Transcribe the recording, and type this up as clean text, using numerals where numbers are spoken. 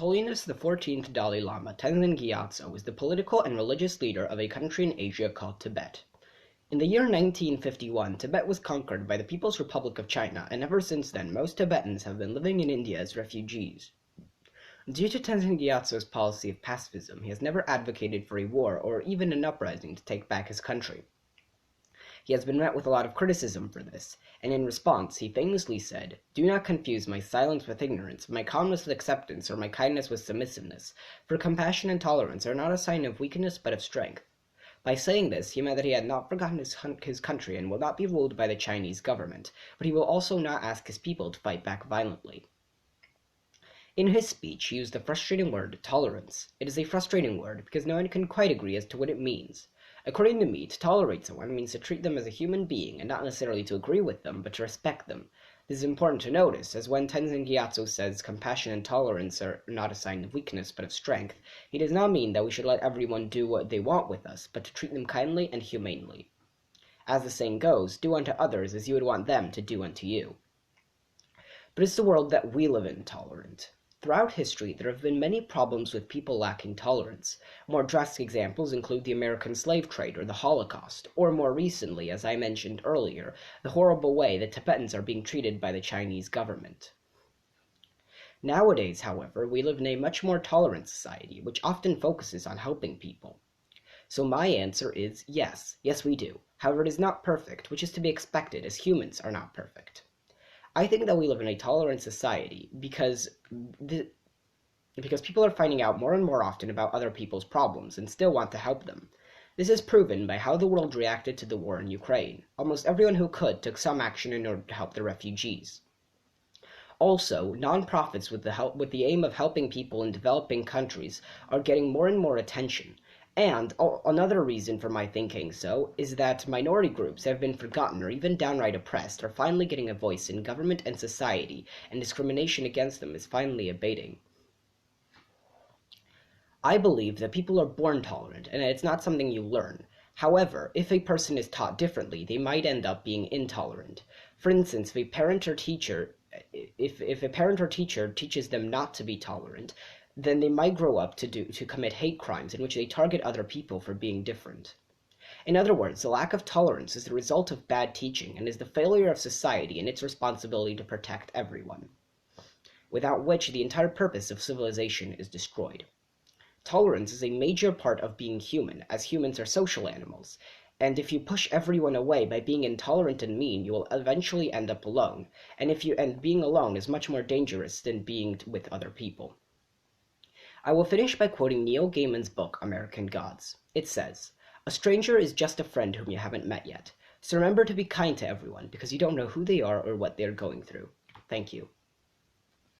Holiness the 14th Dalai Lama Tenzin Gyatso is the political and religious leader of a country in Asia called Tibet. In the year 1951, Tibet was conquered by the People's Republic of China, and ever since then most Tibetans have been living in India as refugees. Due to Tenzin Gyatso's policy of pacifism, he has never advocated for a war or even an uprising to take back his country. He has been met with a lot of criticism for this, and in response he famously said, "Do not confuse my silence with ignorance, my calmness with acceptance, or my kindness with submissiveness, for compassion and tolerance are not a sign of weakness but of strength." By saying this, he meant that he had not forgotten his country and will not be ruled by the Chinese government, but he will also not ask his people to fight back violently. In his speech, he used the frustrating word tolerance. It is a frustrating word because no one can quite agree as to what it means. According to me, to tolerate someone means to treat them as a human being and not necessarily to agree with them, but to respect them. This is important to notice, as when Tenzin Gyatso says compassion and tolerance are not a sign of weakness but of strength, he does not mean that we should let everyone do what they want with us, but to treat them kindly and humanely. As the saying goes, do unto others as you would want them to do unto you. But is the world that we live in tolerant? Throughout history, there have been many problems with people lacking tolerance. More drastic examples include the American slave trade or the Holocaust, or more recently, as I mentioned earlier, the horrible way that Tibetans are being treated by the Chinese government. Nowadays, however, we live in a much more tolerant society, which often focuses on helping people. So my answer is yes. Yes, we do. However, it is not perfect, which is to be expected, as humans are not perfect. I think that we live in a tolerant society because people are finding out more and more often about other people's problems and still want to help them. This is proven by how the world reacted to the war in Ukraine. Almost everyone who could took some action in order to help the refugees. Also, nonprofits with the aim of helping people in developing countries are getting more and more attention. And another reason for my thinking so is that minority groups have been forgotten or even downright oppressed are finally getting a voice in government and society, and discrimination against them is finally abating. I believe that people are born tolerant, and it's not something you learn. However, if a person is taught differently, they might end up being intolerant. For instance, if a parent or teacher teaches them not to be tolerant, then they might grow up to commit hate crimes in which they target other people for being different. In other words, the lack of tolerance is the result of bad teaching and is the failure of society in its responsibility to protect everyone, without which the entire purpose of civilization is destroyed. Tolerance is a major part of being human, as humans are social animals, and if you push everyone away by being intolerant and mean, you will eventually end up alone, and being alone is much more dangerous than being with other people. I will finish by quoting Neil Gaiman's book, American Gods. It says, "A stranger is just a friend whom you haven't met yet. So remember to be kind to everyone, because you don't know who they are or what they are going through." Thank you.